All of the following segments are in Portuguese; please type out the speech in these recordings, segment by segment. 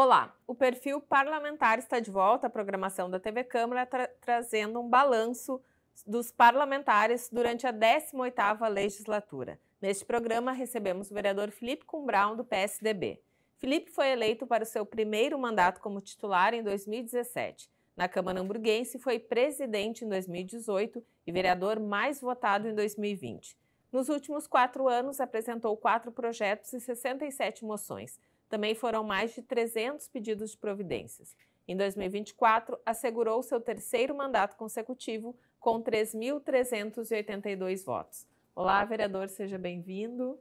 Olá, o perfil parlamentar está de volta à programação da TV Câmara, trazendo um balanço dos parlamentares durante a 18ª legislatura. Neste programa, recebemos o vereador Felipe Cumbrão, do PSDB. Felipe foi eleito para o seu primeiro mandato como titular em 2017. Na Câmara Hamburguense, foi presidente em 2018 e vereador mais votado em 2020. Nos últimos 4 anos, apresentou 4 projetos e 67 moções. Também foram mais de 300 pedidos de providências. Em 2024, assegurou seu terceiro mandato consecutivo com 3.382 votos. Olá, vereador, seja bem-vindo.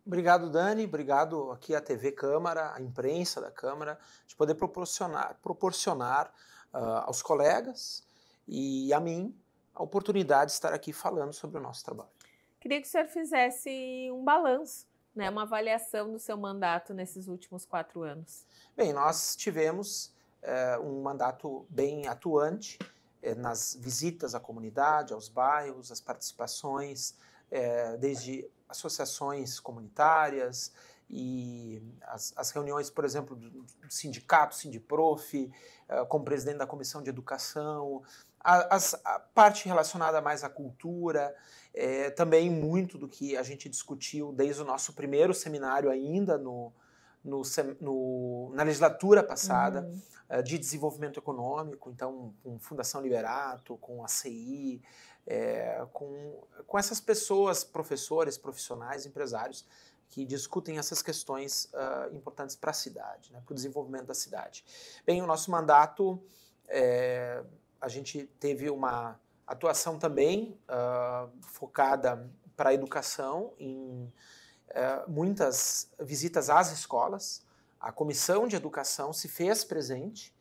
Obrigado, Dani. Obrigado aqui à TV Câmara, à imprensa da Câmara, de poder proporcionar aos colegas e a mim a oportunidade de estar aqui falando sobre o nosso trabalho. Queria que o senhor fizesse um balanço, uma avaliação do seu mandato nesses últimos 4 anos. Bem, nós tivemos um mandato bem atuante nas visitas à comunidade, aos bairros, as participações, desde associações comunitárias e as reuniões, por exemplo, do sindicato, Sindiprof, como presidente da Comissão de Educação, a parte relacionada mais à cultura, também muito do que a gente discutiu desde o nosso primeiro seminário ainda na legislatura passada, de desenvolvimento econômico, então com Fundação Liberato, com a CI, com essas pessoas, professores, profissionais, empresários, que discutem essas questões importantes para a cidade, para o desenvolvimento da cidade. Bem, o nosso mandato, a gente teve uma atuação também focada para a educação, em muitas visitas às escolas. A Comissão de Educação se fez presente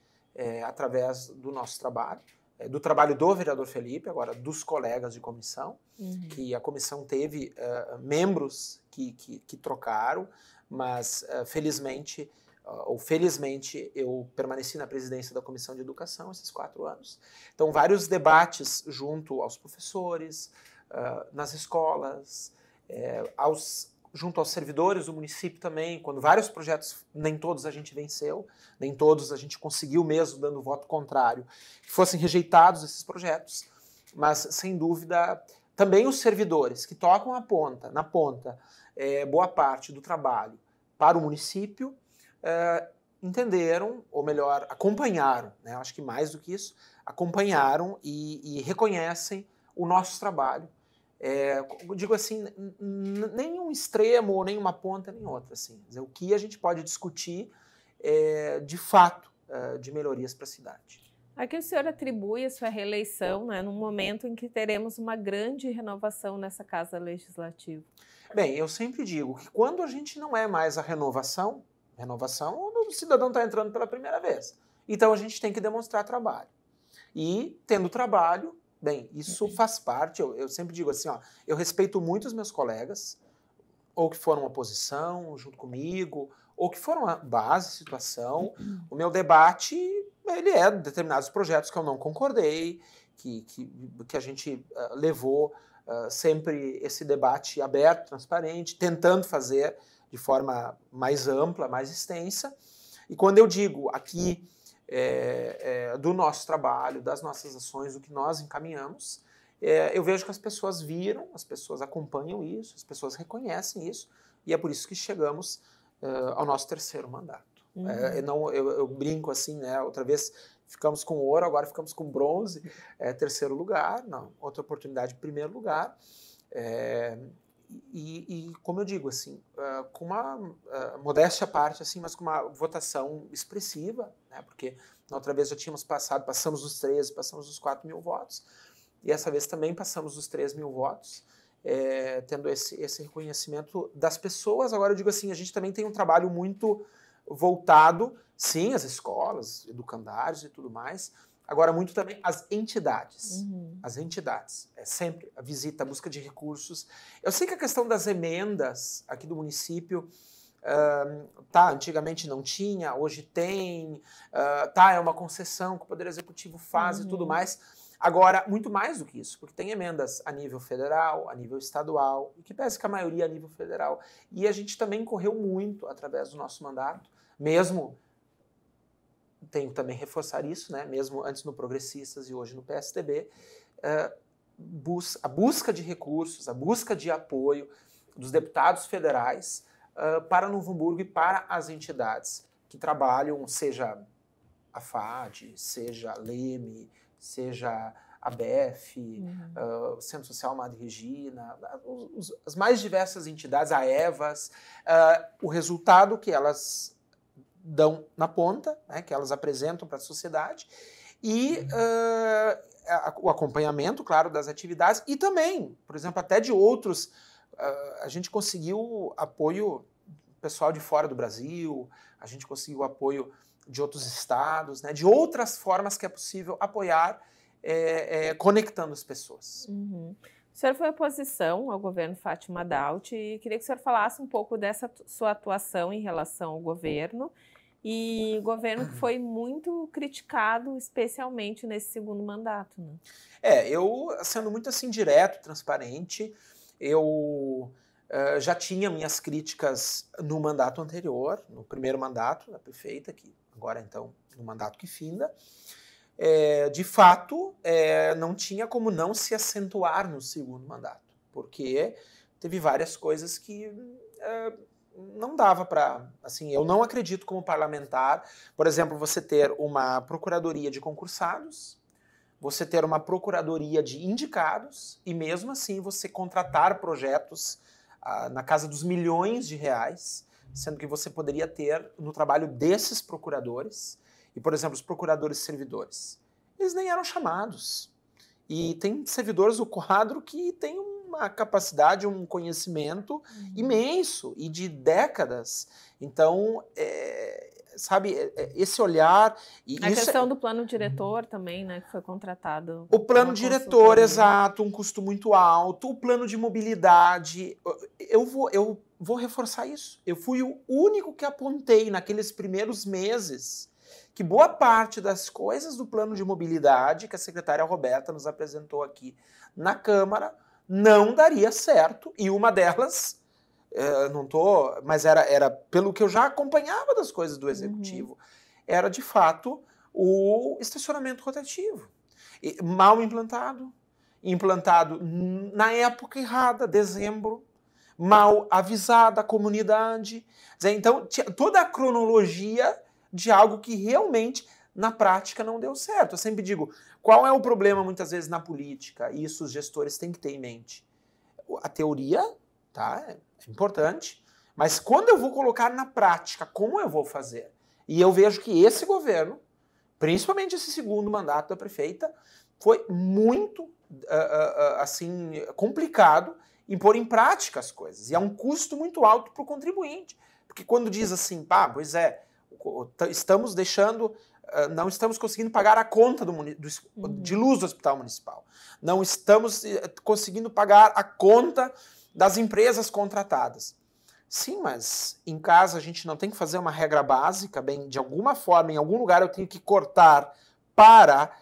através do nosso trabalho, do trabalho do vereador Felipe, agora dos colegas de comissão, que a comissão teve membros que trocaram, mas felizmente eu permaneci na presidência da Comissão de Educação esses 4 anos. Então, vários debates junto aos professores, nas escolas, junto aos servidores do município também, quando vários projetos, nem todos a gente venceu, nem todos a gente conseguiu mesmo, dando voto contrário, que fossem rejeitados esses projetos, mas, sem dúvida, também os servidores que tocam na ponta, boa parte do trabalho para o município, entenderam, ou melhor, acompanharam, acho que mais do que isso, acompanharam e reconhecem o nosso trabalho. Eu digo assim, nem um extremo, ou nem uma ponta, nem outra. Assim. O que a gente pode discutir, de fato, de melhorias para a cidade. A que o senhor atribui a sua reeleição, num momento em que teremos uma grande renovação nessa Casa Legislativa? Bem, eu sempre digo que quando a gente não é mais a renovação, o cidadão está entrando pela primeira vez. Então a gente tem que demonstrar trabalho. E, tendo trabalho, bem, isso faz parte, eu sempre digo assim, eu respeito muito os meus colegas, ou que foram oposição, junto comigo, ou que foram a base, situação. O meu debate, ele é de determinados projetos que eu não concordei, que a gente levou sempre esse debate aberto, transparente, tentando fazer de forma mais ampla, mais extensa. E quando eu digo aqui do nosso trabalho, das nossas ações, do que nós encaminhamos, eu vejo que as pessoas viram, as pessoas acompanham isso, as pessoas reconhecem isso, e é por isso que chegamos ao nosso terceiro mandato. Eu brinco assim, outra vez ficamos com ouro, agora ficamos com bronze, terceiro lugar, não, outra oportunidade, primeiro lugar. E como eu digo, assim, com uma modéstia à parte, assim, mas com uma votação expressiva, porque na outra vez já tínhamos passamos dos 13, passamos dos 4.000 votos, e essa vez também passamos dos 3.000 votos, tendo esse reconhecimento das pessoas. Agora eu digo assim, a gente também tem um trabalho muito voltado, sim, às escolas, educandários e tudo mais, agora muito também às entidades. As entidades. Sempre a visita, a busca de recursos. Eu sei que a questão das emendas aqui do município, antigamente não tinha, hoje tem, é uma concessão que o Poder Executivo faz e tudo mais. Agora, muito mais do que isso, porque tem emendas a nível federal, a nível estadual, e que parece que a maioria a nível federal. E a gente também correu muito através do nosso mandato, mesmo tenho que também reforçar isso, né? Mesmo antes no Progressistas e hoje no PSDB, a busca de recursos, a busca de apoio dos deputados federais para Novo Hamburgo e para as entidades que trabalham, seja a FAD, seja a Leme, seja a BEF, o Centro Social Madre Regina, as mais diversas entidades, a EVAS, o resultado que elas dão na ponta, né, que elas apresentam para a sociedade, e o acompanhamento, claro, das atividades, e também, por exemplo, até de outros, a gente conseguiu apoio pessoal de fora do Brasil, a gente conseguiu apoio de outros estados, né, de outras formas que é possível apoiar, conectando as pessoas. O senhor foi oposição ao governo Fátima Daut e queria que o senhor falasse um pouco dessa sua atuação em relação ao governo, e o governo que foi muito criticado, especialmente nesse segundo mandato, né? Eu, sendo muito assim direto, transparente, eu já tinha minhas críticas no mandato anterior, no primeiro mandato da prefeita, que agora então no mandato que finda. De fato, não tinha como não se acentuar no segundo mandato, porque teve várias coisas que não dava para, assim, eu não acredito como parlamentar, por exemplo, você ter uma procuradoria de concursados, você ter uma procuradoria de indicados e mesmo assim você contratar projetos na casa dos milhões de reais, sendo que você poderia ter no trabalho desses procuradores, e por exemplo, os procuradores servidores, eles nem eram chamados. E tem servidores do quadro que tem uma capacidade, um conhecimento imenso e de décadas. Então, sabe, esse olhar... A questão do plano diretor também, né, que foi contratado. O plano diretor, exato, um custo muito alto. O plano de mobilidade. Eu vou reforçar isso. Eu fui o único que apontei naqueles primeiros meses que boa parte das coisas do plano de mobilidade que a secretária Roberta nos apresentou aqui na Câmara não daria certo, e uma delas, mas era pelo que eu já acompanhava das coisas do Executivo, era de fato o estacionamento rotativo. Mal implantado na época errada, dezembro, mal avisada a comunidade. Então, toda a cronologia de algo que realmente, na prática, não deu certo. Eu sempre digo, qual é o problema, muitas vezes, na política? E isso os gestores têm que ter em mente. A teoria, tá, é importante, mas quando eu vou colocar na prática, como eu vou fazer? E eu vejo que esse governo, principalmente esse segundo mandato da prefeita, foi muito, assim, complicado em pôr em prática as coisas. E é um custo muito alto para o contribuinte. Porque quando diz assim, pois estamos deixando, não estamos conseguindo pagar a conta de luz do Hospital Municipal. Não estamos conseguindo pagar a conta das empresas contratadas. Sim, mas em casa a gente não tem que fazer uma regra básica, bem, de alguma forma, em algum lugar eu tenho que cortar para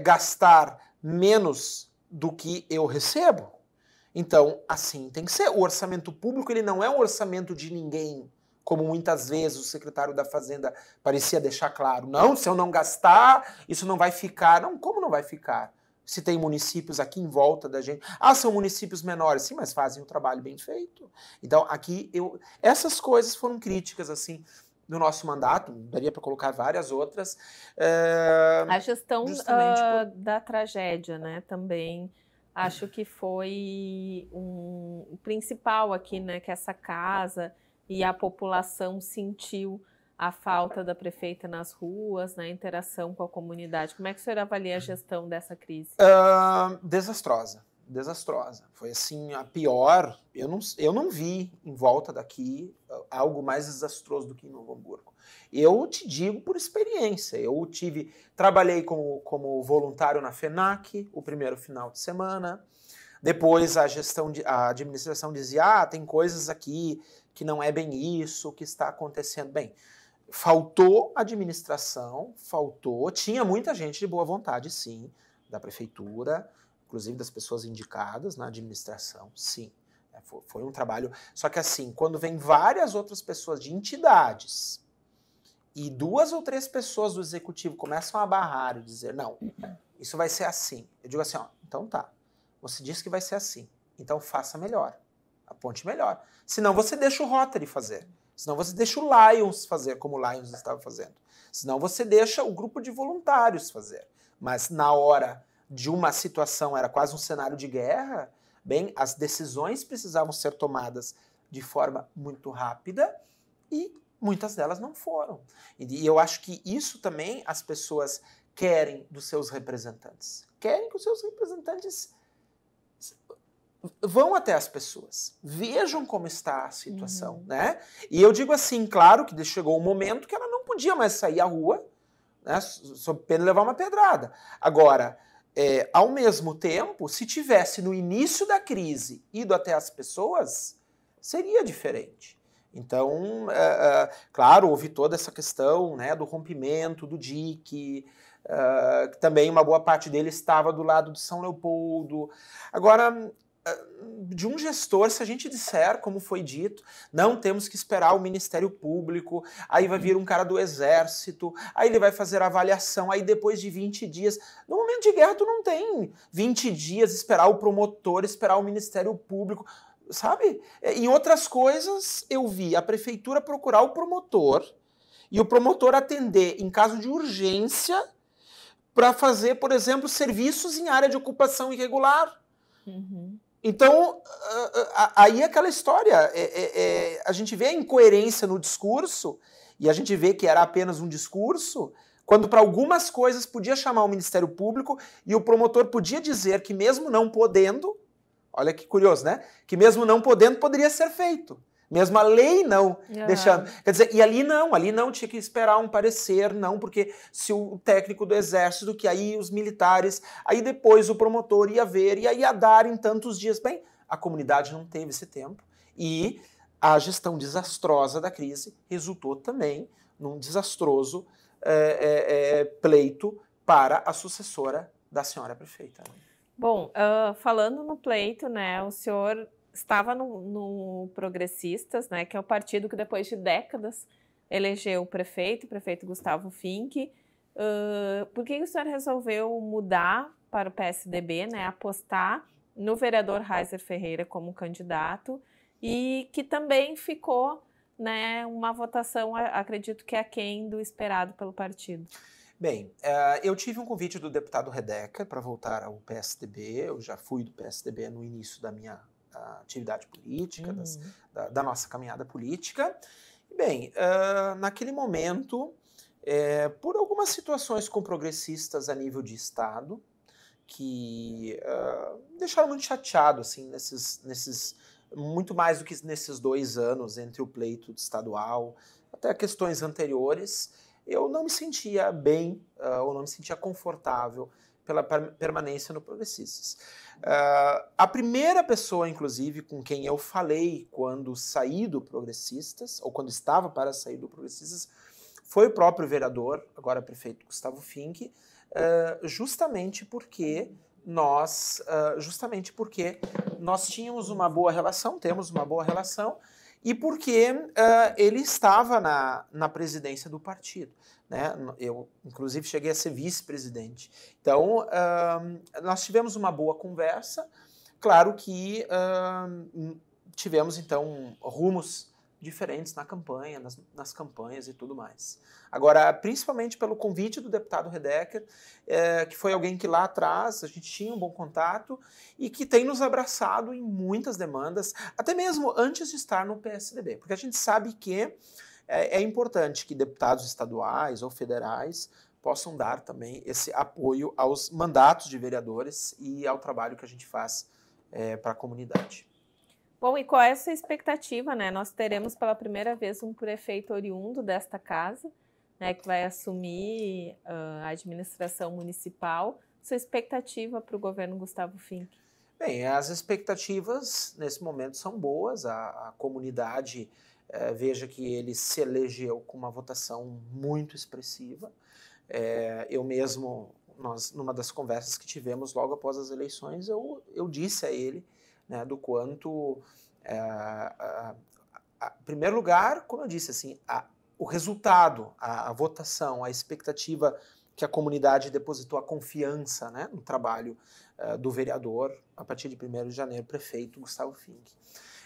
gastar menos do que eu recebo. Então, assim tem que ser. O orçamento público ele não é um orçamento de ninguém, como muitas vezes o secretário da Fazenda parecia deixar claro. Não, se eu não gastar, isso não vai ficar. Não, como não vai ficar? Se tem municípios aqui em volta da gente. São municípios menores. Sim, mas fazem o trabalho bem feito. Então, aqui, essas coisas foram críticas, assim, no nosso mandato. Daria para colocar várias outras. A gestão da tragédia, né, também... Acho que foi o principal aqui, né, que essa casa e a população sentiu a falta da prefeita nas ruas, na interação com a comunidade. Como é que o senhor avalia a gestão dessa crise? Desastrosa. Foi assim a pior. Eu não vi em volta daqui algo mais desastroso do que em Novo Hamburgo. Eu te digo por experiência. Trabalhei como voluntário na FENAC o primeiro final de semana. Depois a administração dizia, tem coisas aqui que não é bem isso que está acontecendo. Bem, faltou administração, tinha muita gente de boa vontade, sim, da prefeitura, inclusive das pessoas indicadas na administração, sim. Foi um trabalho, só que assim, quando vem várias outras pessoas de entidades e 2 ou 3 pessoas do executivo começam a barrar e dizer, não, isso vai ser assim. Eu digo assim, ó, então tá, você disse que vai ser assim, então faça melhor, aponte melhor. Senão você deixa o Rotary fazer, senão você deixa o Lions fazer como o Lions estava fazendo, senão você deixa o grupo de voluntários fazer. Mas na hora de uma situação, era quase um cenário de guerra, bem, as decisões precisavam ser tomadas de forma muito rápida e muitas delas não foram. E eu acho que isso também as pessoas querem dos seus representantes. Querem que os seus representantes vão até as pessoas, vejam como está a situação, né? E eu digo assim, claro que chegou um momento que ela não podia mais sair à rua, né, sob pena de levar uma pedrada. Agora, ao mesmo tempo, se tivesse no início da crise ido até as pessoas, seria diferente. Então, claro, houve toda essa questão, né, do rompimento do dique, que também uma boa parte dele estava do lado de São Leopoldo. Agora, de um gestor, se a gente disser, como foi dito, não temos que esperar o Ministério Público, aí vai vir um cara do Exército, aí ele vai fazer a avaliação, aí depois de 20 dias... No momento de guerra, tu não tem 20 dias esperar o promotor, esperar o Ministério Público, sabe? Em outras coisas, eu vi a prefeitura procurar o promotor e o promotor atender em caso de urgência para fazer, por exemplo, serviços em área de ocupação irregular. Então, aí é aquela história, a gente vê a incoerência no discurso, e a gente vê que era apenas um discurso, quando para algumas coisas podia chamar o Ministério Público e o promotor podia dizer que mesmo não podendo, olha que curioso, né? Que mesmo não podendo, poderia ser feito. Mesmo a lei não deixando. Quer dizer, e ali não, tinha que esperar um parecer, não, porque se o técnico do Exército, que aí os militares, aí depois o promotor ia ver, e aí ia dar em tantos dias. Bem, a comunidade não teve esse tempo, e a gestão desastrosa da crise resultou também num desastroso pleito para a sucessora da senhora prefeita. Bom, falando no pleito, né, o senhor estava no Progressistas, né, que é o partido que depois de décadas elegeu o prefeito Gustavo Finck. Por que o senhor resolveu mudar para o PSDB, né, apostar no vereador Reiser Ferreira como candidato e que também ficou, né, uma votação, acredito que aquém do esperado pelo partido? Bem, eu tive um convite do deputado Redeker para voltar ao PSDB, eu já fui do PSDB no início da minha atividade política, da nossa caminhada política. Bem, naquele momento, por algumas situações com progressistas a nível de Estado, que deixaram muito chateado, assim, muito mais do que nesses 2 anos entre o pleito estadual, até questões anteriores, eu não me sentia bem, ou não me sentia confortável pela permanência no Progressistas. A primeira pessoa, inclusive, com quem eu falei quando saí do Progressistas, ou quando estava para sair do Progressistas, foi o próprio vereador, agora prefeito Gustavo Finck, justamente porque nós tínhamos uma boa relação, temos uma boa relação, e porque ele estava na presidência do partido. Né? Eu, inclusive, cheguei a ser vice-presidente. Então, nós tivemos uma boa conversa. Claro que tivemos, então, rumos diferentes na campanha, nas campanhas e tudo mais. Agora, principalmente pelo convite do deputado Redeker, que foi alguém que lá atrás a gente tinha um bom contato e que tem nos abraçado em muitas demandas, até mesmo antes de estar no PSDB, porque a gente sabe que é importante que deputados estaduais ou federais possam dar também esse apoio aos mandatos de vereadores e ao trabalho que a gente faz para a comunidade. Bom, e qual é a sua expectativa, né? Nós teremos pela primeira vez um prefeito oriundo desta casa, né, que vai assumir a administração municipal. Sua expectativa para o governo Gustavo Finck? Bem, as expectativas nesse momento são boas. A comunidade veja que ele se elegeu com uma votação muito expressiva. Eu mesmo, numa das conversas que tivemos logo após as eleições, eu disse a ele, né, do quanto, em primeiro lugar, como eu disse, assim, o resultado, a votação, a expectativa que a comunidade depositou a confiança, né, no trabalho do vereador, a partir de 1º de janeiro, prefeito Gustavo Fink.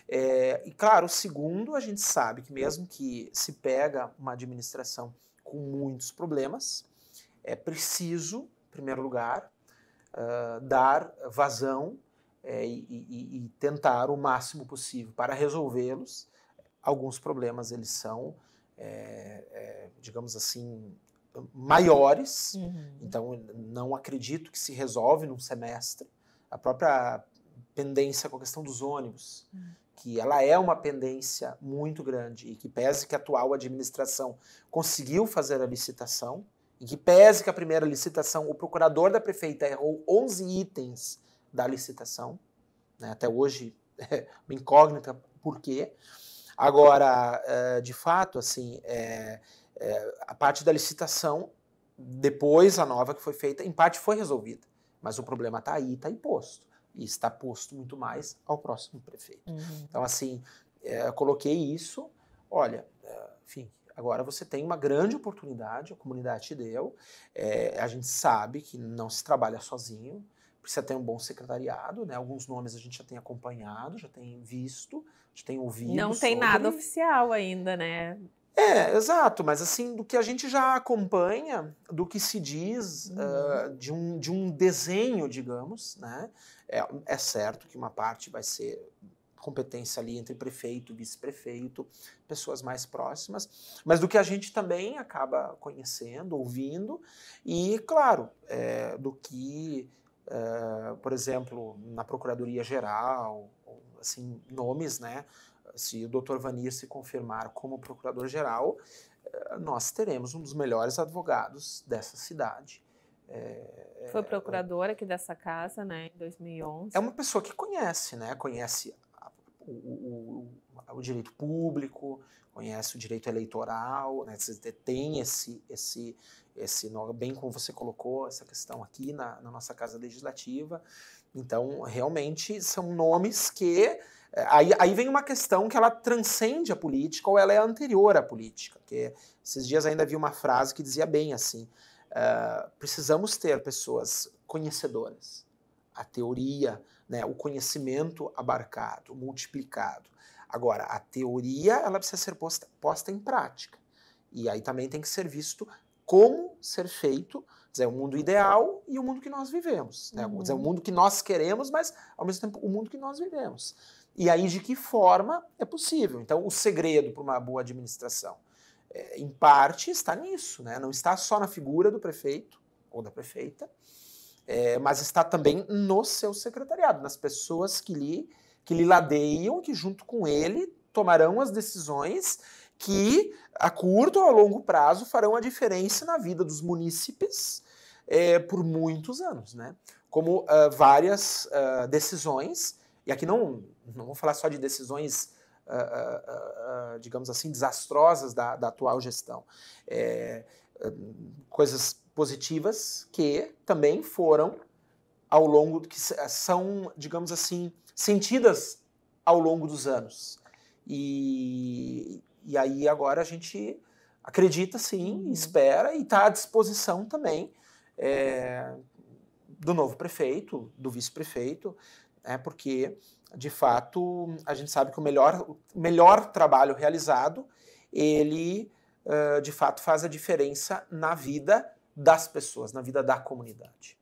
E claro, segundo, a gente sabe que mesmo que se pega uma administração com muitos problemas, é preciso, em primeiro lugar, dar vazão e tentar o máximo possível para resolvê-los. Alguns problemas eles são, digamos assim, maiores, então não acredito que se resolve num semestre. A própria pendência com a questão dos ônibus, que ela é uma pendência muito grande e que pese que a atual administração conseguiu fazer a licitação, e que pese que a primeira licitação, o procurador da prefeita errou 11 itens da licitação, né, até hoje é uma incógnita por quê. Agora, de fato, assim, a parte da licitação, depois a nova que foi feita, em parte foi resolvida, mas o problema está aí, está imposto. E está posto muito mais ao próximo prefeito. Então, assim, eu coloquei isso, olha, enfim, agora você tem uma grande oportunidade, a comunidade te deu, a gente sabe que não se trabalha sozinho, precisa ter um bom secretariado, né? Alguns nomes a gente já tem acompanhado, já tem visto, já tem ouvido. Não tem nada oficial ainda, né? Exato, mas assim, do que a gente já acompanha, do que se diz, de um desenho, digamos, né? É certo que uma parte vai ser competência ali entre prefeito, vice-prefeito, pessoas mais próximas, mas do que a gente também acaba conhecendo, ouvindo, e, claro, do que, por exemplo, na Procuradoria-Geral, assim, nomes, né? Se o Dr. Vanir se confirmar como procurador-geral, nós teremos um dos melhores advogados dessa cidade. Foi procurador aqui dessa casa, né, em 2011. É uma pessoa que conhece, né? Conhece o direito público, conhece o direito eleitoral, né? Tem esse bem como você colocou essa questão aqui na nossa Casa Legislativa. Então, realmente, são nomes que... Aí vem uma questão que ela transcende a política ou ela é anterior à política. Que esses dias ainda vi uma frase que dizia bem assim, precisamos ter pessoas conhecedoras. A teoria, né, o conhecimento abarcado, multiplicado. Agora, a teoria ela precisa ser posta em prática. E aí também tem que ser visto como ser feito, dizer, o mundo ideal e o mundo que nós vivemos. Né? Dizer, o mundo que nós queremos, mas, ao mesmo tempo, o mundo que nós vivemos. E aí, de que forma é possível? Então, o segredo para uma boa administração, em parte, está nisso. Né? Não está só na figura do prefeito ou da prefeita, mas está também no seu secretariado, nas pessoas que lhe ladeiam, que junto com ele tomarão as decisões que, a curto ou a longo prazo, farão a diferença na vida dos munícipes por muitos anos. Né? Como várias decisões, e aqui não vou falar só de decisões, digamos assim, desastrosas da atual gestão, coisas positivas que também foram ao longo, que são, digamos assim, sentidas ao longo dos anos. E aí agora a gente acredita sim, espera e está à disposição também do novo prefeito, do vice-prefeito, porque, de fato, a gente sabe que o melhor trabalho realizado, ele, de fato, faz a diferença na vida das pessoas, na vida da comunidade.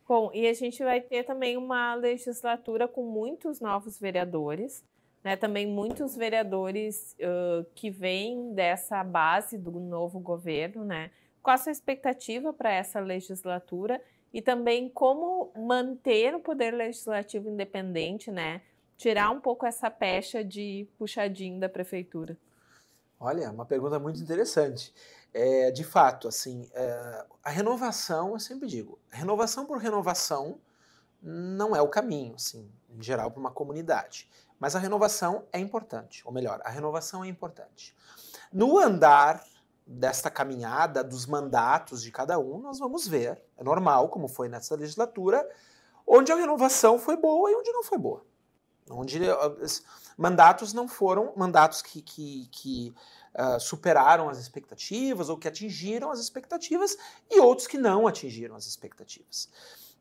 Bom, e a gente vai ter também uma legislatura com muitos novos vereadores, né? Também muitos vereadores que vêm dessa base do novo governo, né? Qual a sua expectativa para essa legislatura e também como manter o poder legislativo independente, né? Tirar um pouco essa pecha de puxadinho da prefeitura? Olha, uma pergunta muito interessante. De fato, assim, a renovação, eu sempre digo, renovação por renovação não é o caminho, assim, em geral, para uma comunidade. Mas a renovação é importante, ou melhor, a renovação é importante. No andar desta caminhada, dos mandatos de cada um, nós vamos ver, é normal, como foi nessa legislatura, onde a renovação foi boa e onde não foi boa. onde mandatos não foram mandatos que superaram as expectativas ou que atingiram as expectativas e outros que não atingiram as expectativas.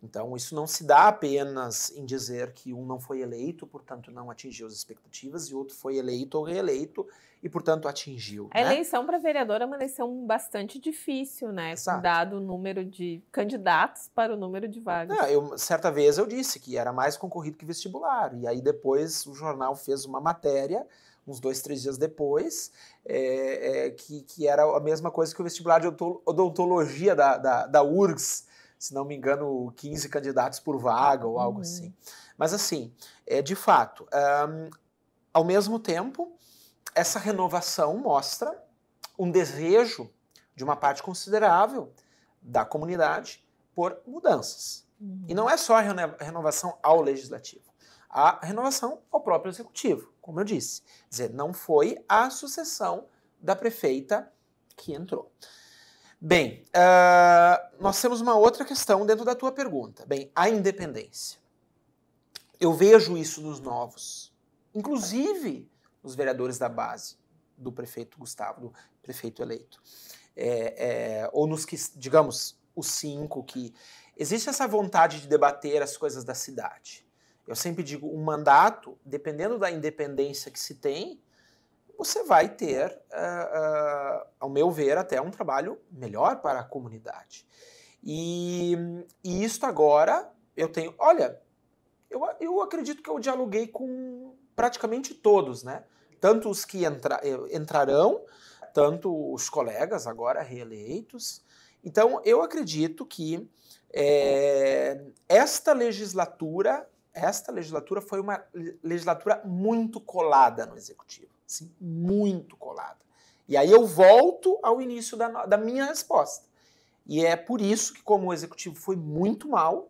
Então, isso não se dá apenas em dizer que um não foi eleito, portanto não atingiu as expectativas, e outro foi eleito ou reeleito e, portanto, atingiu. A eleição para vereador é uma eleição bastante difícil, né? Exato. Dado o número de candidatos para o número de vagas. Certa vez eu disse que era mais concorrido que vestibular, e aí depois o jornal fez uma matéria, uns 2, 3 dias depois, que era a mesma coisa que o vestibular de odontologia da URGS, se não me engano, 15 candidatos por vaga ou algo assim. Mas assim, de fato, ao mesmo tempo, essa renovação mostra um desejo de uma parte considerável da comunidade por mudanças. E não é só a renovação ao legislativo, a renovação ao próprio executivo, como eu disse. Quer dizer, não foi a sucessão da prefeita que entrou. Bem, nós temos uma outra questão dentro da tua pergunta. Bem, a independência. Eu vejo isso nos novos, inclusive nos vereadores da base, do prefeito Gustavo, do prefeito eleito. Ou nos que, digamos, os 5 que... Existe essa vontade de debater as coisas da cidade. Eu sempre digo, um mandato, dependendo da independência que se tem, você vai ter, ao meu ver, até um trabalho melhor para a comunidade. E isto agora, eu tenho... Olha, eu acredito que eu dialoguei com praticamente todos, né? Tanto os que entrarão, tanto os colegas agora reeleitos. Então, eu acredito que esta legislatura foi uma legislatura muito colada no executivo. Sim, muito colada. E aí eu volto ao início da minha resposta. E é por isso que, como o executivo foi muito mal,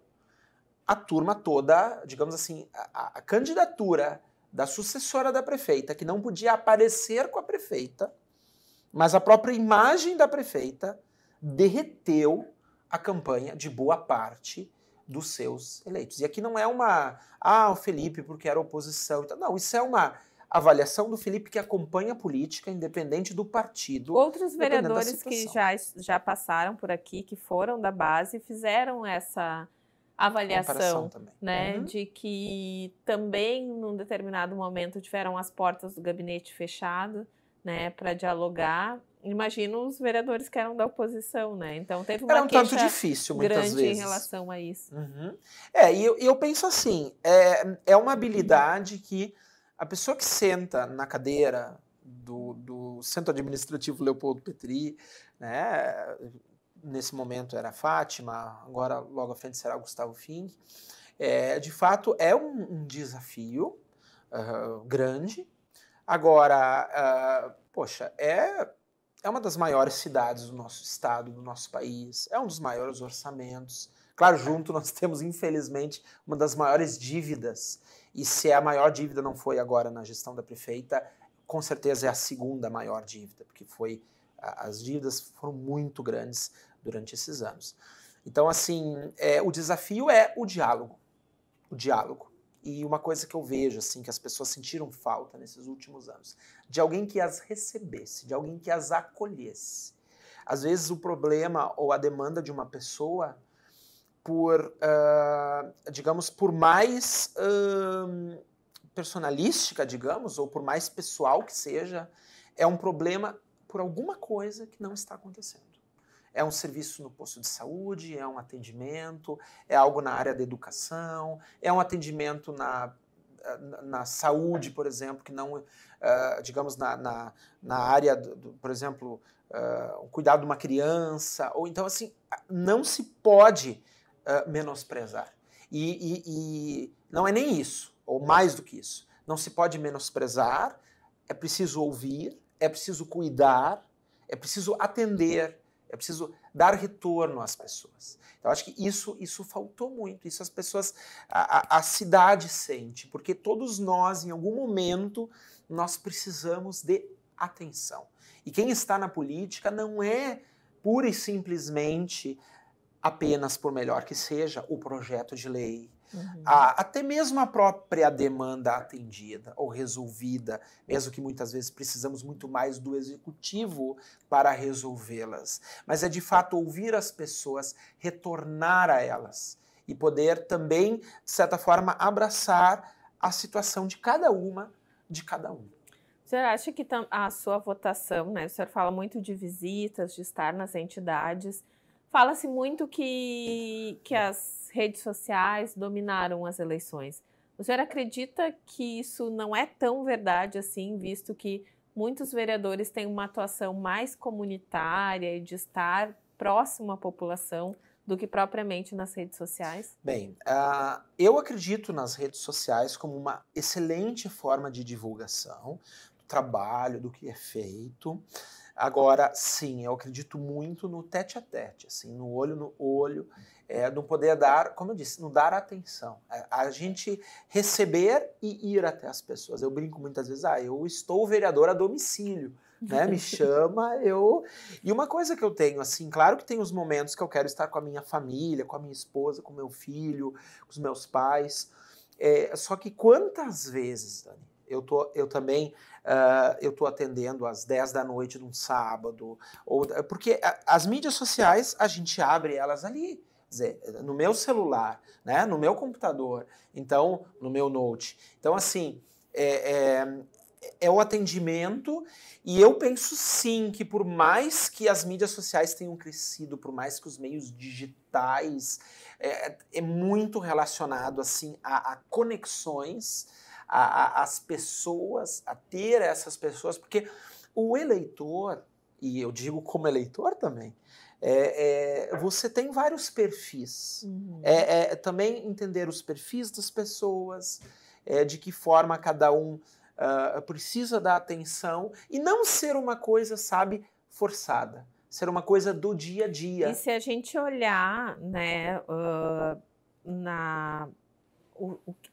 a turma toda, digamos assim, a candidatura da sucessora da prefeita, que não podia aparecer com a prefeita, mas a própria imagem da prefeita derreteu a campanha de boa parte dos seus eleitos. E aqui não é o Felipe porque era oposição. Não, isso é uma avaliação do Felipe que acompanha a política, independente do partido. Outros vereadores que já passaram por aqui, que foram da base, fizeram essa avaliação também, né, de que também, num determinado momento, tiveram as portas do gabinete fechado, né, para dialogar. Imagino os vereadores que eram da oposição, né? Então teve uma queixa tanto difícil, muitas vezes, em relação a isso. E eu penso assim, é uma habilidade que a pessoa que senta na cadeira do Centro Administrativo Leopoldo Petri, né, nesse momento era a Fátima, agora logo à frente será o Gustavo Fink, de fato é um desafio grande. Agora, poxa, é uma das maiores cidades do nosso estado, do nosso país, é um dos maiores orçamentos. Claro, junto nós temos, infelizmente, uma das maiores dívidas, e se a maior dívida não foi agora na gestão da prefeita, com certeza é a segunda maior dívida, porque as dívidas foram muito grandes durante esses anos. Então, assim, o desafio é o diálogo. O diálogo. E uma coisa que eu vejo, assim, que as pessoas sentiram falta nesses últimos anos, de alguém que as recebesse, de alguém que as acolhesse. Às vezes o problema ou a demanda de uma pessoa, digamos, por mais personalística, digamos, ou por mais pessoal que seja, é um problema por alguma coisa que não está acontecendo. É um serviço no posto de saúde, é um atendimento, é algo na área da educação, é um atendimento na saúde, por exemplo, que não, digamos, na área, por exemplo, o cuidado de uma criança, ou então, assim, não se pode menosprezar. E não é nem isso, ou mais do que isso. Não se pode menosprezar, é preciso ouvir, é preciso cuidar, é preciso atender, é preciso dar retorno às pessoas. Então, acho que isso faltou muito, isso as pessoas, a cidade sente, porque todos nós, em algum momento, nós precisamos de atenção. E quem está na política não é pura e simplesmente apenas por melhor que seja o projeto de lei, Até mesmo a própria demanda atendida ou resolvida, mesmo que muitas vezes precisamos muito mais do executivo para resolvê-las. Mas é de fato ouvir as pessoas, retornar a elas e poder também, de certa forma, abraçar a situação de cada uma, de cada um. O senhor acha que a sua votação, né? O senhor fala muito de visitas, de estar nas entidades. Fala-se muito que as redes sociais dominaram as eleições. O senhor acredita que isso não é tão verdade assim, visto que muitos vereadores têm uma atuação mais comunitária e de estar próximo à população do que propriamente nas redes sociais? Bem, eu acredito nas redes sociais como uma excelente forma de divulgação do trabalho, do que é feito. Agora, sim, eu acredito muito no tete-a-tete, assim, no olho, no poder dar, como eu disse, no dar atenção. A gente receber e ir até as pessoas. Eu brinco muitas vezes, eu estou vereador a domicílio, né? Me chama, eu... E uma coisa que eu tenho, assim, claro que tem os momentos que eu quero estar com a minha família, com a minha esposa, com o meu filho, com os meus pais. Só que quantas vezes, Dani, eu também estou atendendo às 10 da noite de um sábado, porque as mídias sociais, a gente abre elas ali, quer dizer, no meu celular, né, no meu computador, então, no meu note. Então, assim, é o atendimento, e eu penso sim que por mais que as mídias sociais tenham crescido, por mais que os meios digitais é muito relacionado assim a conexões, as pessoas, a ter essas pessoas, porque o eleitor, e eu digo como eleitor também, você tem vários perfis. Também entender os perfis das pessoas, de que forma cada um precisa dar atenção, e não ser uma coisa, sabe, forçada, ser uma coisa do dia a dia. E se a gente olhar, né,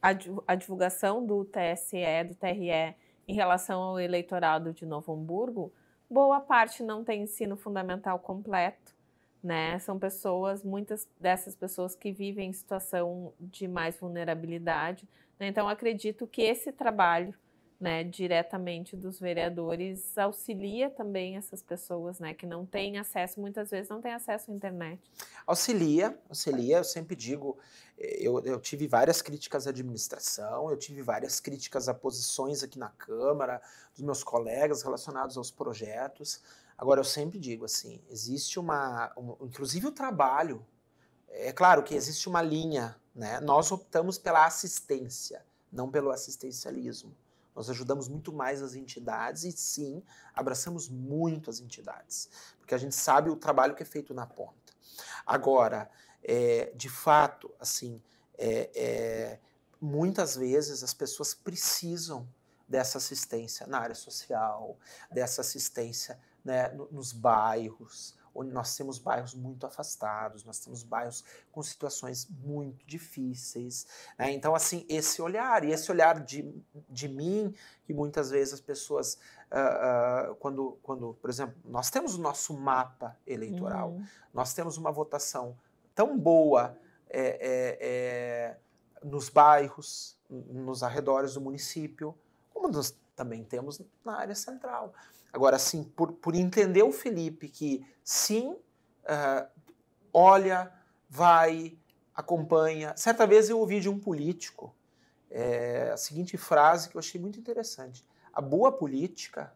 a divulgação do TSE, do TRE, em relação ao eleitorado de Novo Hamburgo, boa parte não tem ensino fundamental completo, né? São pessoas, muitas dessas pessoas que vivem em situação de mais vulnerabilidade, né? Então, acredito que esse trabalho, né, diretamente dos vereadores auxilia também essas pessoas, né, que não têm acesso, muitas vezes não têm acesso à internet. Auxilia, eu sempre digo, eu tive várias críticas à administração, eu tive várias críticas a posições aqui na Câmara, dos meus colegas relacionados aos projetos. Agora, eu sempre digo assim, existe inclusive o trabalho, é claro que existe uma linha, né, nós optamos pela assistência, não pelo assistencialismo. Nós ajudamos muito mais as entidades e, sim, abraçamos muito as entidades, porque a gente sabe o trabalho que é feito na ponta. Agora, de fato, assim, muitas vezes as pessoas precisam dessa assistência na área social, dessa assistência, né, nos bairros, onde nós temos bairros muito afastados, nós temos bairros com situações muito difíceis, né? Então, assim, esse olhar de mim, que muitas vezes as pessoas, quando, por exemplo, nós temos o nosso mapa eleitoral, nós temos uma votação tão boa nos bairros, nos arredores do município, como nós também temos na área central. Agora, assim, por entender o Felipe que, sim, olha, vai, acompanha. Certa vez eu ouvi de um político a seguinte frase que eu achei muito interessante. A boa política,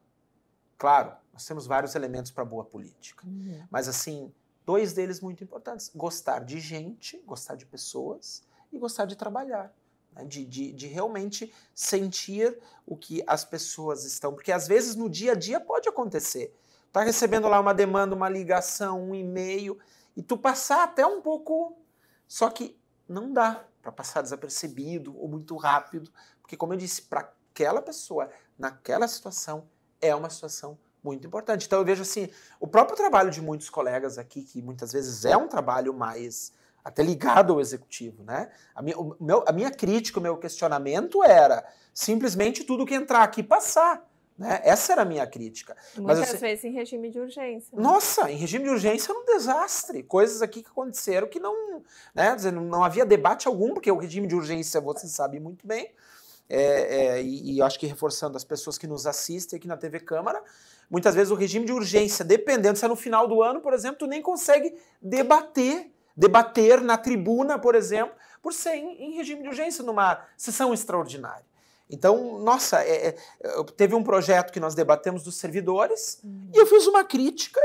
claro, nós temos vários elementos para boa política, mas, assim, 2 deles muito importantes. Gostar de gente, gostar de pessoas e gostar de trabalhar. De realmente sentir o que as pessoas estão... Porque, às vezes, no dia a dia pode acontecer. Tá recebendo lá uma demanda, uma ligação, um e-mail, e tu passar até um pouco... Só que não dá para passar desapercebido ou muito rápido, porque, como eu disse, para aquela pessoa, naquela situação, é uma situação muito importante. Então, eu vejo assim, o próprio trabalho de muitos colegas aqui, que muitas vezes é um trabalho mais... até ligado ao executivo, né? A minha crítica, o meu questionamento era simplesmente tudo que entrar aqui passar, Né? Essa era a minha crítica. Muitas vezes em regime de urgência. Né? Nossa, em regime de urgência era um desastre. Coisas aqui que aconteceram que não... Né? Não havia debate algum, porque o regime de urgência, você sabe muito bem, e eu acho que reforçando as pessoas que nos assistem aqui na TV Câmara, muitas vezes o regime de urgência, dependendo, se é no final do ano, por exemplo, tu nem consegue debater na tribuna, por exemplo, por ser em regime de urgência, numa sessão extraordinária. Então, nossa, teve um projeto que nós debatemos dos servidores, e eu fiz uma crítica,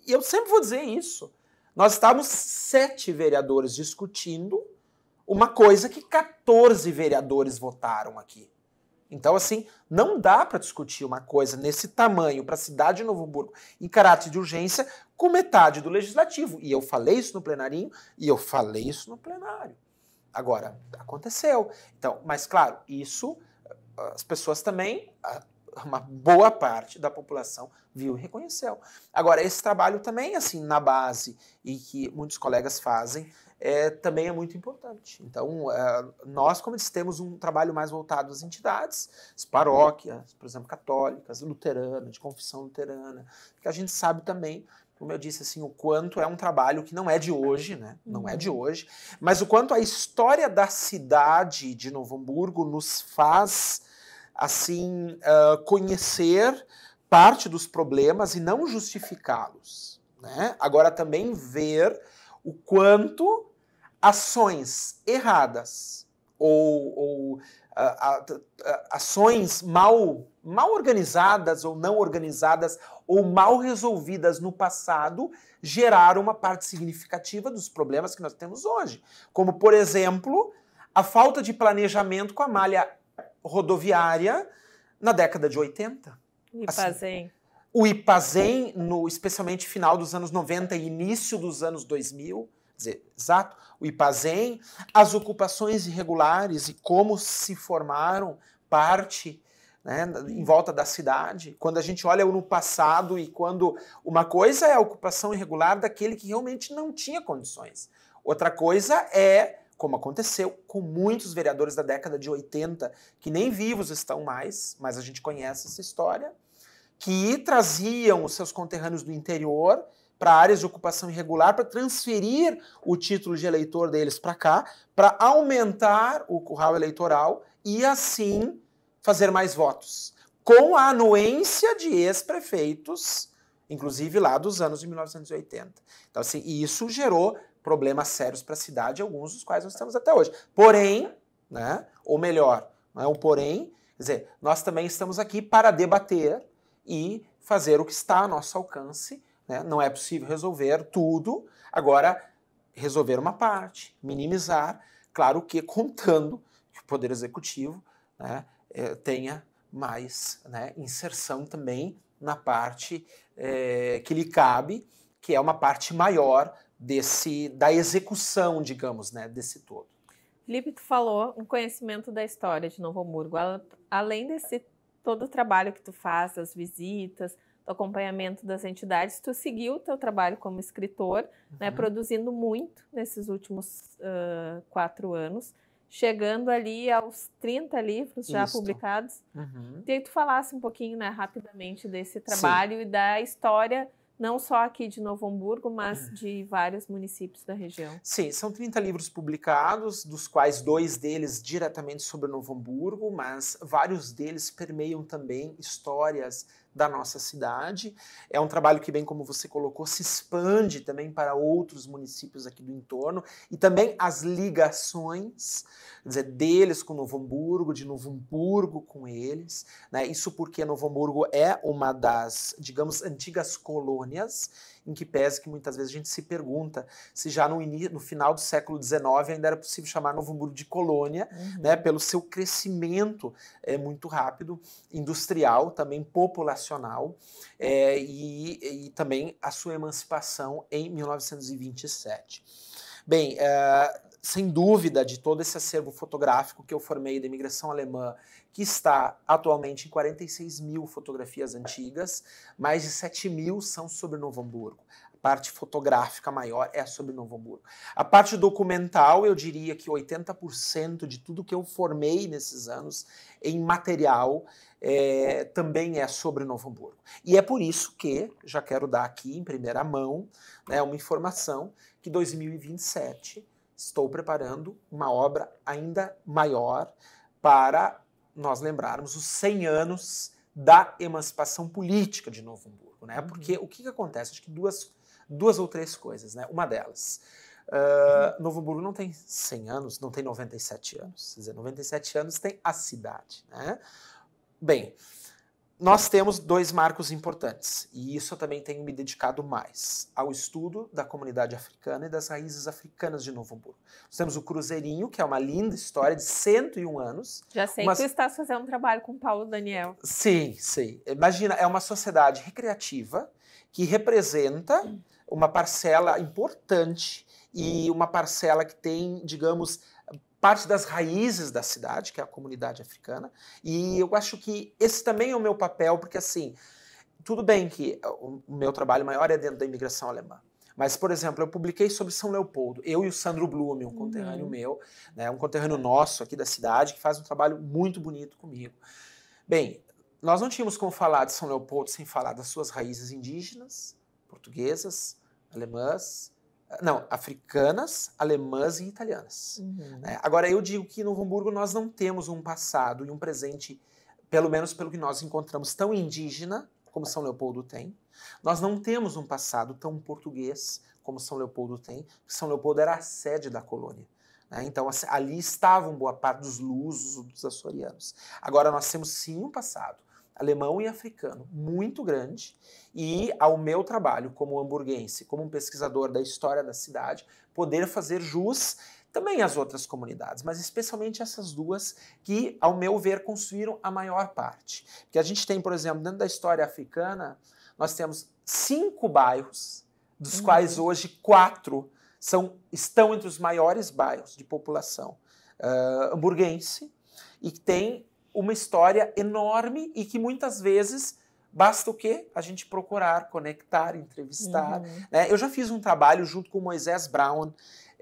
e eu sempre vou dizer isso. Nós estávamos 7 vereadores discutindo uma coisa que 14 vereadores votaram aqui. Então, assim, não dá para discutir uma coisa nesse tamanho para a cidade de Novo Hamburgo em caráter de urgência com metade do legislativo. E eu falei isso no plenarinho e eu falei isso no plenário. Agora, aconteceu. Então, mas claro, isso as pessoas também, uma boa parte da população viu e reconheceu. Agora, esse trabalho também, assim, na base, e que muitos colegas fazem, também é muito importante. Então, nós, como disse, temos um trabalho mais voltado às entidades, as paróquias, por exemplo, católicas, luteranas, de confissão luterana, que a gente sabe também, como eu disse, assim, o quanto é um trabalho que não é de hoje, né? Não é de hoje, mas o quanto a história da cidade de Novo Hamburgo nos faz, assim, conhecer parte dos problemas e não justificá-los, né? Agora, também ver o quanto ações erradas ou ações mal organizadas ou não organizadas ou mal resolvidas no passado geraram uma parte significativa dos problemas que nós temos hoje. Como, por exemplo, a falta de planejamento com a malha rodoviária na década de 80. Ipazem. O Ipazem, especialmente final dos anos 90 e início dos anos 2000, exato, o Ipazem, as ocupações irregulares e como se formaram parte, né, em volta da cidade. Quando a gente olha no passado e quando uma coisa é a ocupação irregular daquele que realmente não tinha condições. Outra coisa é, como aconteceu com muitos vereadores da década de 80, que nem vivos estão mais, mas a gente conhece essa história, que traziam os seus conterrâneos do interior para áreas de ocupação irregular, para transferir o título de eleitor deles para cá, para aumentar o curral eleitoral e, assim, fazer mais votos. Com a anuência de ex-prefeitos, inclusive lá dos anos de 1980. Então, assim, isso gerou problemas sérios para a cidade, alguns dos quais nós temos até hoje. Porém, né, ou melhor, não é um porém, quer dizer, nós também estamos aqui para debater e fazer o que está a nosso alcance. Né? Não é possível resolver tudo, agora resolver uma parte, minimizar, claro que contando que o Poder Executivo, né, tenha mais, né, inserção também na parte que lhe cabe, que é uma parte maior da execução, digamos, né, desse todo. Felipe, tu falou um conhecimento da história de Novo Hamburgo, além desse todo o trabalho que tu faz, as visitas, do acompanhamento das entidades, tu seguiu o teu trabalho como escritor, né, produzindo muito nesses últimos 4 anos, chegando ali aos 30 livros já publicados. Queria que tu falasse um pouquinho, né, rapidamente desse trabalho e da história, não só aqui de Novo Hamburgo, mas de vários municípios da região. Sim, são 30 livros publicados, dos quais 2 deles diretamente sobre Novo Hamburgo, mas vários deles permeiam também histórias da nossa cidade. É um trabalho que, bem como você colocou, se expande também para outros municípios aqui do entorno e também as ligações, quer dizer, deles com Novo Hamburgo, de Novo Hamburgo com eles, né? Isso porque Novo Hamburgo é uma das, digamos, antigas colônias, em que pese que muitas vezes a gente se pergunta se já no final do século XIX ainda era possível chamar Novo Hamburgo de colônia, né, pelo seu crescimento muito rápido, industrial, também populacional, e também a sua emancipação em 1927. Bem, sem dúvida, de todo esse acervo fotográfico que eu formei da imigração alemã, que está atualmente em 46 mil fotografias antigas, mais de 7 mil são sobre Novo Hamburgo. parte fotográfica maior é sobre Novo Hamburgo. A parte documental, eu diria que 80% de tudo que eu formei nesses anos em material também é sobre Novo Hamburgo. E é por isso que, já quero dar aqui em primeira mão, né, uma informação, que 2027 estou preparando uma obra ainda maior para nós lembrarmos os 100 anos da emancipação política de Novo Hamburgo, né? Porque o que acontece? Acho que duas ou três coisas, né? Uma delas, Novo Hamburgo não tem 100 anos, não tem 97 anos. Quer dizer, 97 anos tem a cidade, né? Bem, nós temos dois marcos importantes, e isso eu também tenho me dedicado mais, ao estudo da comunidade africana e das raízes africanas de Novo Hamburgo. Nós temos o Cruzeirinho, que é uma linda história de 101 anos. Já sei que tu estás fazendo um trabalho com o Paulo Daniel. Sim, sim. Imagina, é uma sociedade recreativa que representa uma parcela importante e uma parcela que tem, digamos, parte das raízes da cidade, que é a comunidade africana, e eu acho que esse também é o meu papel, porque assim, tudo bem que o meu trabalho maior é dentro da imigração alemã, mas, por exemplo, eu publiquei sobre São Leopoldo, eu e o Sandro Blume, um conterrâneo meu, né, um conterrâneo nosso aqui da cidade, que faz um trabalho muito bonito comigo. Bem, nós não tínhamos como falar de São Leopoldo sem falar das suas raízes indígenas, portuguesas, alemãs, não, africanas, alemãs e italianas. Agora, eu digo que em Novo Hamburgo nós não temos um passado e um presente, pelo menos pelo que nós encontramos, tão indígena como São Leopoldo tem. Nós não temos um passado tão português como São Leopoldo tem, porque São Leopoldo era a sede da colônia. Então, ali estavam boa parte dos lusos, dos açorianos. Agora, nós temos sim um passado alemão e africano muito grande, e ao meu trabalho como hamburguense, como um pesquisador da história da cidade, poder fazer jus também às outras comunidades, mas especialmente essas duas que, ao meu ver, construíram a maior parte. Porque a gente tem, por exemplo, dentro da história africana, nós temos 5 bairros, dos quais hoje 4 estão entre os maiores bairros de população hamburguense, e que tem uma história enorme e que muitas vezes basta o quê? A gente procurar, conectar, entrevistar. Né? Eu já fiz um trabalho junto com o Moisés Brown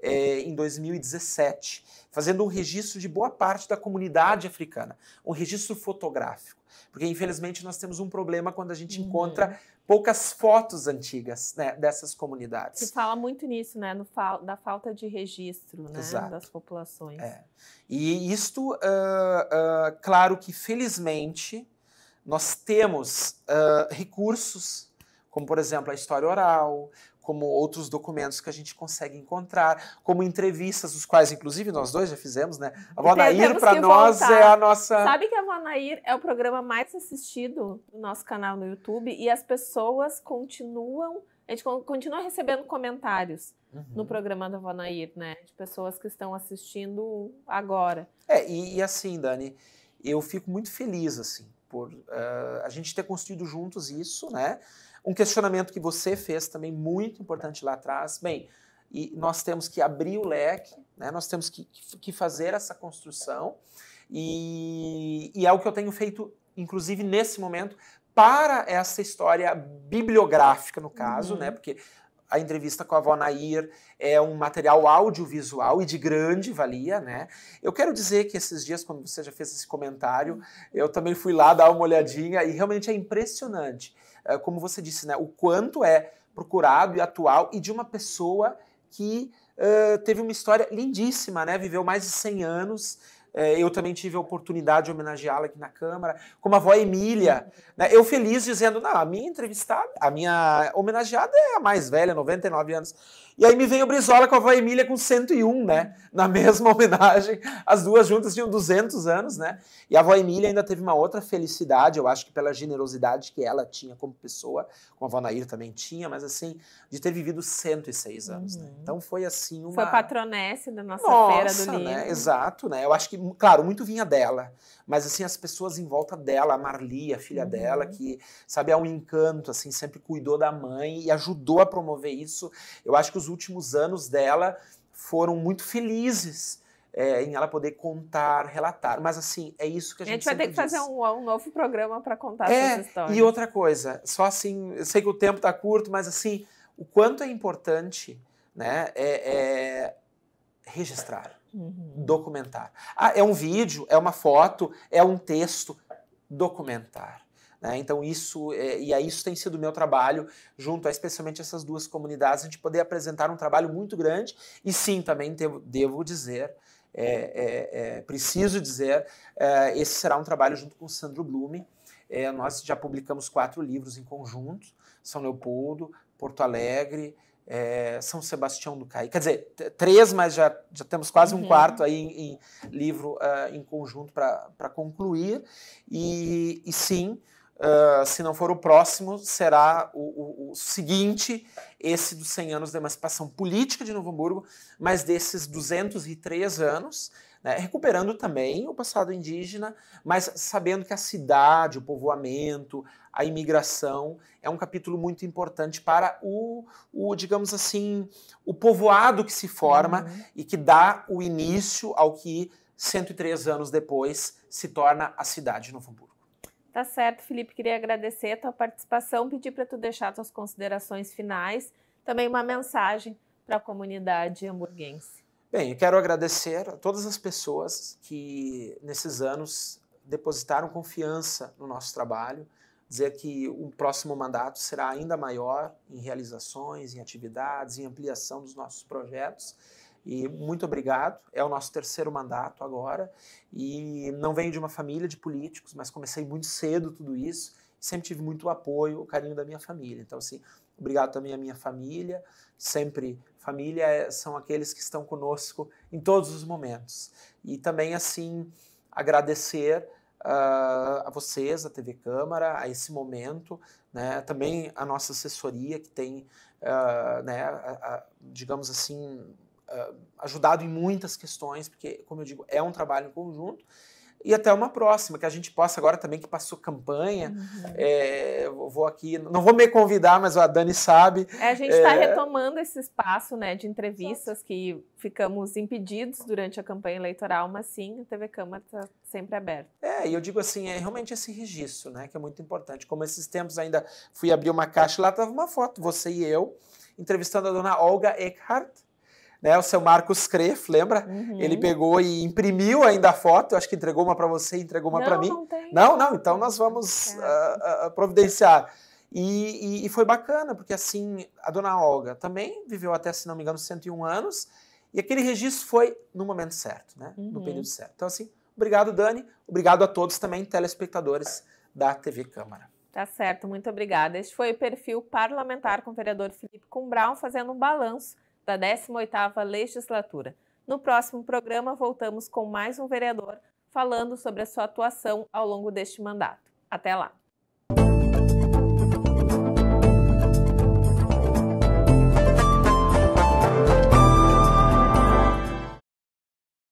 em 2017, fazendo um registro de boa parte da comunidade africana, um registro fotográfico, porque infelizmente nós temos um problema quando a gente encontra poucas fotos antigas, né, dessas comunidades. Se fala muito nisso, né, da falta de registro, né, das populações. E isto, claro que felizmente nós temos recursos, como por exemplo a história oral, como outros documentos que a gente consegue encontrar, como entrevistas, os quais inclusive nós dois já fizemos, né? A Vonair para nós é a nossa... Sabe que a Vonair é o programa mais assistido do nosso canal no YouTube, e as pessoas continuam, a gente continua recebendo comentários no programa da Vonair, né? De pessoas que estão assistindo agora. E assim, Dani, eu fico muito feliz, assim, por a gente ter construído juntos isso, né? Um questionamento que você fez também muito importante lá atrás. Bem, e nós temos que abrir o leque, né? Nós temos que fazer essa construção, e é o que eu tenho feito, inclusive nesse momento, para essa história bibliográfica, no caso, né? Porque a entrevista com a Vonair é um material audiovisual e de grande valia, né? Eu quero dizer que esses dias, quando você já fez esse comentário, eu também fui lá dar uma olhadinha, e realmente é impressionante, como você disse, né? O quanto é procurado e atual, e de uma pessoa que teve uma história lindíssima, né? Viveu mais de 100 anos. Eu também tive a oportunidade de homenageá-la aqui na Câmara, como a avó Emília, né? Eu feliz dizendo, não, a minha entrevistada, a minha homenageada é a mais velha, 99 anos. E aí me vem o Brizola com a avó Emília com 101, né? Na mesma homenagem, as duas juntas tinham 200 anos, né? E a avó Emília ainda teve uma outra felicidade, eu acho que pela generosidade que ela tinha como pessoa, como a avó Nair também tinha, mas assim, de ter vivido 106 anos, né? Então foi assim uma... Foi patronesse da nossa Feira do Livro. Né? Exato, né? Eu acho que, claro, muito vinha dela, mas assim, as pessoas em volta dela, a Marli, a filha dela, que, sabe, é um encanto, assim, sempre cuidou da mãe e ajudou a promover isso. Eu acho que os últimos anos dela foram muito felizes em ela poder contar, relatar. Mas assim, é isso que a gente vai ter que fazer um novo programa para contar essas histórias. E outra coisa, só assim, eu sei que o tempo está curto, mas assim, o quanto é importante, né, registrar, documentar. É um vídeo, é uma foto, é um texto, documentar. Né? Então isso tem sido o meu trabalho junto a especialmente essas duas comunidades, a gente poder apresentar um trabalho muito grande e sim, também devo dizer, preciso dizer, esse será um trabalho junto com o Sandro Blume. Nós já publicamos 4 livros em conjunto, São Leopoldo, Porto Alegre, São Sebastião do Caí. Quer dizer, 3, mas já temos quase um quarto aí em livro em conjunto para concluir. E sim, se não for o próximo, será o seguinte, esse dos 100 anos da emancipação política de Novo Hamburgo, mas desses 203 anos, né, recuperando também o passado indígena, mas sabendo que a cidade, o povoamento, a imigração é um capítulo muito importante para digamos assim, o povoado que se forma e que dá o início ao que 103 anos depois se torna a cidade de Novo Hamburgo. Tá certo, Felipe, queria agradecer a tua participação, pedir para tu deixar tuas considerações finais, também uma mensagem para a comunidade hamburguense. Bem, eu quero agradecer a todas as pessoas que nesses anos depositaram confiança no nosso trabalho, dizer que o próximo mandato será ainda maior em realizações, em atividades, em ampliação dos nossos projetos. E muito obrigado, é o nosso 3º mandato agora, e não venho de uma família de políticos, mas comecei muito cedo tudo isso, sempre tive muito apoio, o carinho da minha família. Então, assim, obrigado também à minha família, sempre, família são aqueles que estão conosco em todos os momentos. E também, assim, agradecer a vocês, a TV Câmara, a esse momento, né, também a nossa assessoria que tem, digamos assim, ajudado em muitas questões, porque, como eu digo, é um trabalho em conjunto, e até uma próxima, que a gente possa agora também, que passou campanha, vou aqui, não vou me convidar, mas a Dani sabe. A gente está retomando esse espaço, né, de entrevistas que ficamos impedidos durante a campanha eleitoral, mas sim, a TV Câmara está sempre aberta. E eu digo assim, realmente esse registro, né, que é muito importante. Como esses tempos ainda fui abrir uma caixa, lá estava uma foto, você e eu, entrevistando a dona Olga Eckhardt, né, o seu Marcos Kreff, lembra? Ele pegou e imprimiu ainda a foto, eu acho que entregou uma para você e entregou uma para mim. Não tem. Não, então nós vamos providenciar. E foi bacana, porque assim, a dona Olga também viveu até, se não me engano, 101 anos, e aquele registro foi no momento certo, né? No período certo. Então assim, obrigado, Dani, obrigado a todos também, telespectadores da TV Câmara. Tá certo, muito obrigada. Este foi o Perfil Parlamentar com o vereador Felipe Kumbraun, fazendo um balanço da 18ª legislatura. No próximo programa, voltamos com mais um vereador falando sobre a sua atuação ao longo deste mandato. Até lá!